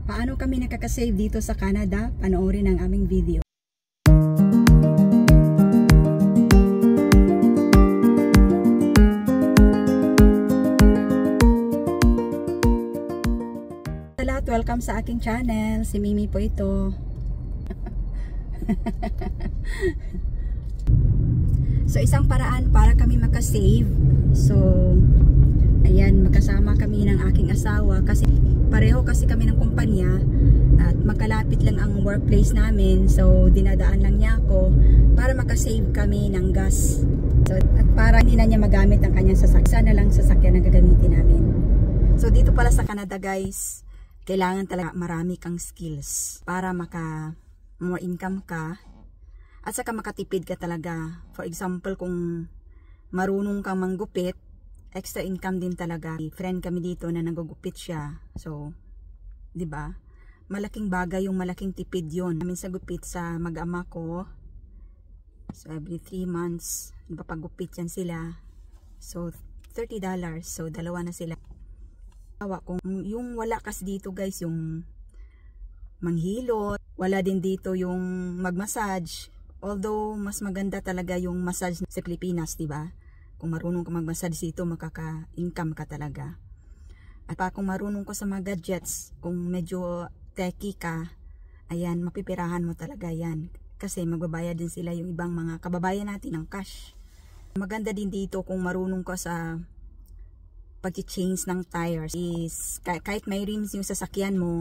Paano kami nakakasave dito sa Canada? Panoorin ang aming video. Lahat, welcome sa aking channel. Si Mimi po ito. So isang paraan para kami makasave. So ayan, magkasama kami ng aking asawa kasi pareho kasi kami ng kumpanya at magkalapit lang ang workplace namin. So dinadaan lang niya ako para makasave kami ng gas. So, at para hindi na niya magamit ang kanyang sasakyan, sana lang sasakyan na gagamitin namin. So dito pala sa Canada guys, kailangan talaga marami kang skills para more income ka at saka makatipid ka talaga. For example, kung marunong kang manggupit, extra income din talaga. Friend kami dito na nagugupit siya. So, 'di ba? Malaking bagay yung malaking tipid 'yon. Namin sa gupit sa mag-ama ko. So, every 3 months, napapagupit yan sila. So, $30. So, dalawa na sila. Kung yung wala kasi dito guys, yung manghilot, wala din dito yung magmassage. Although, mas maganda talaga yung massage sa Pilipinas, 'di ba? Kung marunong ka mag-massage dito, makaka-income ka talaga. At pa kung marunong ka sa mga gadgets, kung medyo techy ka, ayan, mapipirahan mo talaga yan. Kasi magbabayad din sila yung ibang mga kababayan natin ng cash. Maganda din dito kung marunong ka sa pag-change ng tires. Kahit may rims yung sasakyan mo,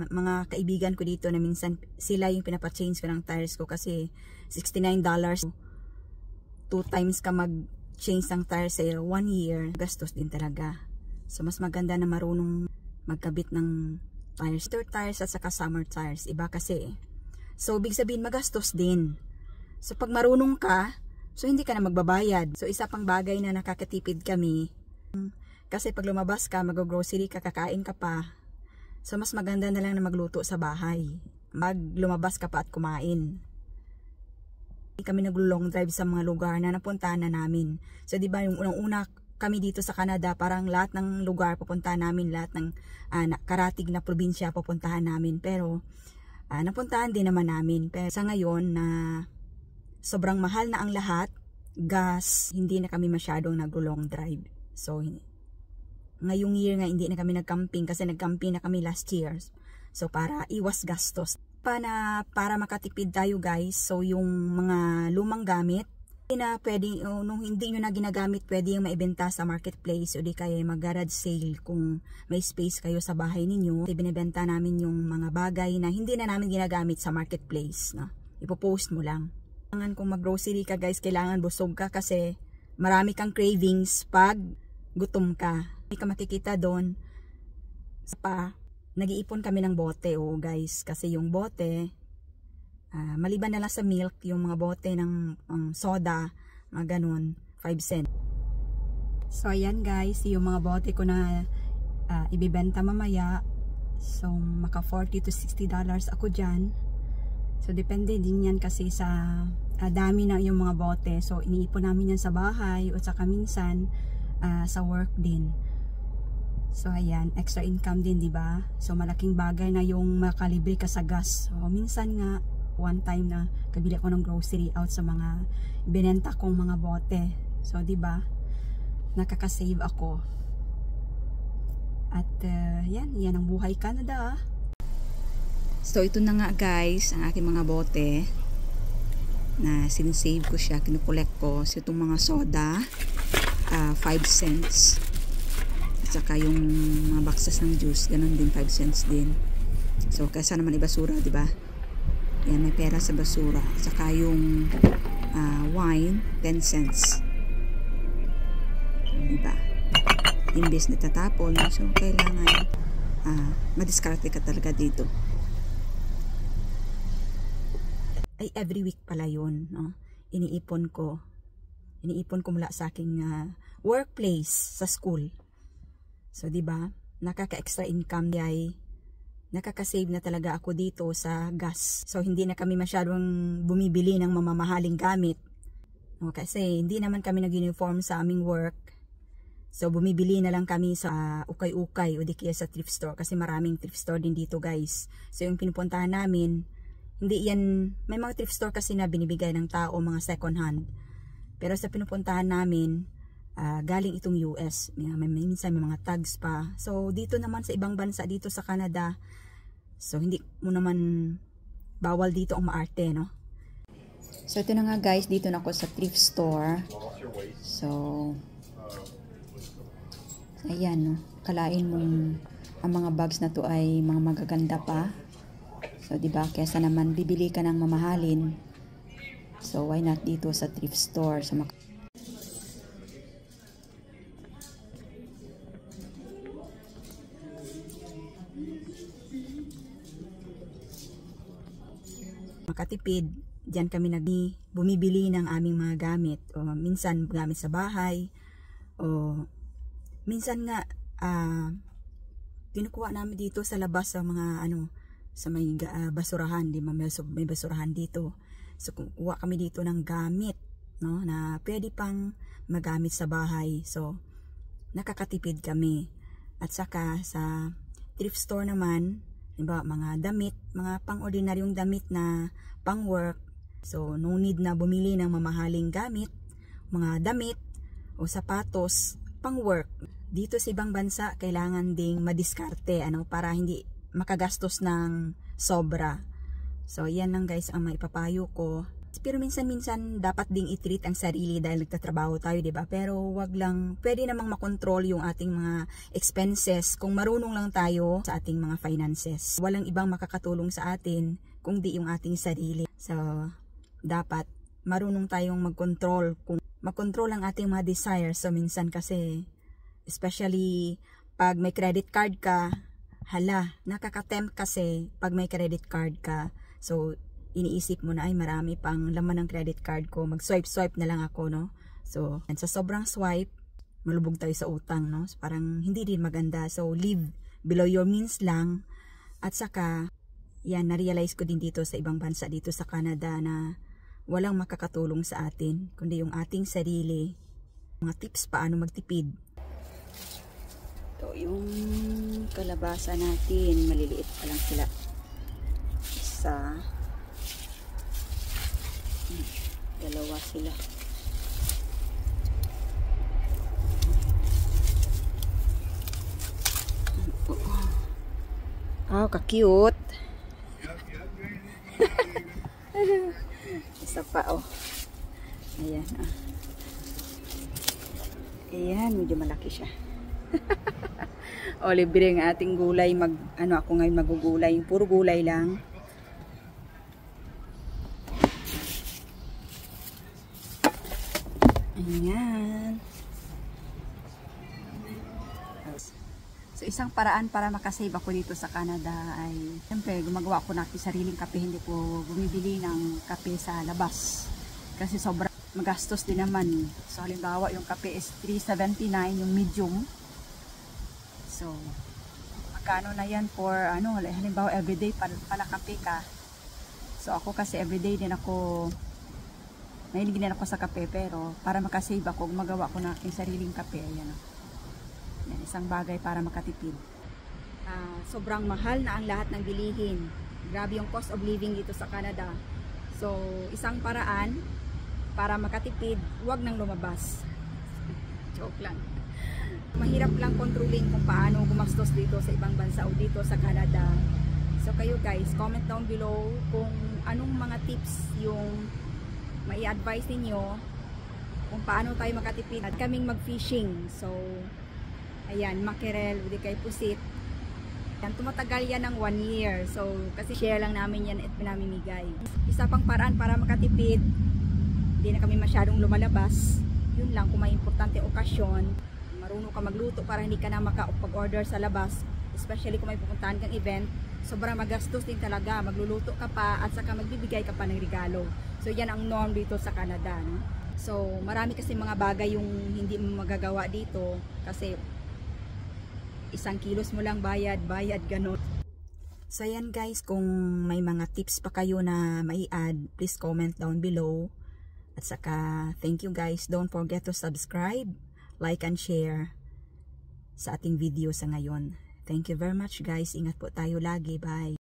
mga kaibigan ko dito na minsan sila yung pinapa-change ko ng tires ko kasi $69. 2 times ka change ng tires sa 1 year, gastos din talaga. So mas maganda na marunong magkabit ng tires. Winter tires at saka summer tires, iba kasi. So ibig sabihin magastos din. So pag marunong ka, so hindi ka na magbabayad. So isa pang bagay na nakakatipid kami, kasi pag lumabas ka, mag-grocery ka, kakain ka pa. So mas maganda na lang na magluto sa bahay. Lumabas ka pa at kumain. Kami nag-long drive sa mga lugar na napuntahan na namin. So di ba yung unang-una kami dito sa Canada, parang lahat ng lugar pupuntahan namin, lahat ng karatig na probinsya pupuntahan namin. Pero napuntahan din naman namin. Pero sa ngayon na sobrang mahal na ang lahat, gas, hindi na kami masyadong nag-long drive. So ngayong year nga hindi na kami nag-camping kasi nag-camping na kami last year. So para iwas gastos. Para makatipid tayo guys, so yung mga lumang gamit na pwedeng, nung hindi nyo na ginagamit, pwede yung maibenta sa marketplace o di kaya mag-garage sale kung may space kayo sa bahay ninyo. Binibenta namin yung mga bagay na hindi na namin ginagamit sa marketplace, no? Ipopost mo lang. Kung mag-grocery ka guys, kailangan busog ka kasi marami kang cravings pag gutom ka. Hindi ka makikita doon sa nag-iipon kami ng bote, guys, kasi yung bote, maliban na lang sa milk, yung mga bote ng soda, mga ganun, 5 cents. So ayan guys, yung mga bote ko na ibibenta mamaya, so maka $40 to $60 ako dyan. So depende din yan kasi sa dami na yung mga bote. So iniipon namin yan sa bahay o saka minsan sa work din. So ayan, extra income din, 'di ba? So malaking bagay na yung makalibre ka sa gas. So minsan nga one time na kabili ako ng grocery out sa mga binenta kong mga bote. So 'di ba? Nakaka-save ako. At yan ang buhay Canada. So ito na nga guys, ang aking mga bote na sinsave ko siya, kinukolekt ko. So itong mga soda, 5 cents. Saka yung mga boxes ng juice, ganun din, 5 cents din. So kaysa naman ibasura, di ba? Yan, may pera sa basura. Saka yung wine, 10 cents. Di ba? Imbes na tatapon, so kailangan madiskarte ka talaga dito. Ay, every week pala yun, no? Iniipon ko mula sa aking workplace sa school. So, di ba? Nakaka-extra income ay nakaka-save na talaga ako dito sa gas. So, hindi na kami masyadong bumibili ng mamamahaling gamit. No, kasi hindi naman kami nag-uniform sa aming work. So bumibili na lang kami sa ukay-ukay o di kaya sa thrift store kasi maraming thrift store din dito guys. So yung pinupuntahan namin, hindi yan, may mga thrift store kasi na binibigay ng tao mga second hand. Pero sa pinupuntahan namin, galing itong US. Minsan may mga tags pa. So dito naman sa ibang bansa dito sa Canada, so hindi mo naman bawal dito ang maarte, no? So ito na nga guys, dito na ako sa thrift store. So ayan, no? Kalain mo ang mga bags na to ay mga magaganda pa. So, diba, kesa naman bibili ka ng mamahalin. So, why not dito sa thrift store? So, makatipid, diyan kami bumibili ng aming mga gamit. O minsan gamit sa bahay. O minsan nga, kinukuha namin dito sa labas sa mga sa may basurahan, di ba? May basurahan dito. So kukuha kami dito ng gamit, no, na pwede pang magamit sa bahay. So nakakatipid kami. At saka sa thrift store naman, di ba, mga damit, mga pang-ordinaryong damit na pang-work. So no need na bumili ng mamahaling gamit, mga damit o sapatos pang-work. Dito sa ibang bansa, kailangan ding madiskarte, para hindi makagastos ng sobra. So, yan lang guys ang maipapayo ko. Pero minsan-minsan dapat ding i-treat ang sarili dahil nagtatrabaho tayo, diba? Pero wag lang, pwede namang makontrol yung ating mga expenses kung marunong lang tayo sa ating mga finances. Walang ibang makakatulong sa atin kung di yung ating sarili. So, dapat marunong tayong mag-control, kung mag-control ang ating mga desires. So, minsan kasi especially pag may credit card ka, nakaka-tempt kasi pag may credit card ka. So, iniisip mo na, ay marami pang laman ng credit card ko, mag-swipe na lang ako, no? So, sa sobrang swipe, malubog tayo sa utang, no? So, parang hindi din maganda. So, live below your means lang. At saka, yan, na-realize ko din dito sa ibang bansa, dito sa Canada, na walang makakatulong sa atin, kundi yung ating sarili. Mga tips paano magtipid. Ito yung kalabasa natin, maliliit pa lang sila. Isa, dalawa sila. Oh, ka-cute. Isa pa, oh. Ayan, ah. Ayan, medyo malaki siya. O, libre ang ating gulay. Ako ngayon magugulay. Puro gulay lang. Ayan. So, isang paraan para makasave ako dito sa Canada ay, siyempre, gumagawa ko na sariling kape. Hindi ko bumibili ng kape sa labas. Kasi sobrang magastos din naman. So, halimbawa, yung kape is $3.79, yung medium. So, magkano na yan for, halimbawa, everyday pala kape ka. So, ako kasi everyday din ako, mahilig din ako sa kape, pero para makasave ako, gumagawa ko na aking sariling kape. Ayan, yan, isang bagay para makatipid. Sobrang mahal na ang lahat ng bilihin. Grabe yung cost of living dito sa Canada. So, isang paraan para makatipid, huwag nang lumabas. Joke lang. Mahirap lang controlling kung paano gumastos dito sa ibang bansa o dito sa Canada. So kayo guys, comment down below kung anong mga tips yung mai-advise ninyo kung paano tayo makatipid. At kaming mag-fishing. So, ayan, mackerel, di kay pusit. Yan, tumatagal yan ng 1 year. So, kasi share lang namin yan at pinamimigay. Isa pang paraan para makatipid, hindi na kami masyadong lumalabas. Yun lang, kung may importante okasyon, marunong ka magluto para hindi ka na makapag-order sa labas. Especially kung may pupuntahan kang event, sobrang magastos din talaga. Magluluto ka pa at saka magbibigay ka pa ng regalo. So, yan ang norm dito sa Canada, no? So, marami kasi mga bagay yung hindi mo magagawa dito kasi 1 kilos mo lang bayad, ganun. So, yan guys, kung may mga tips pa kayo na mai-add, please comment down below. At saka, thank you guys. Don't forget to subscribe, like, and share. sa ating video sa ngayon. Thank you very much guys. Ingat po tayo lagi. Bye.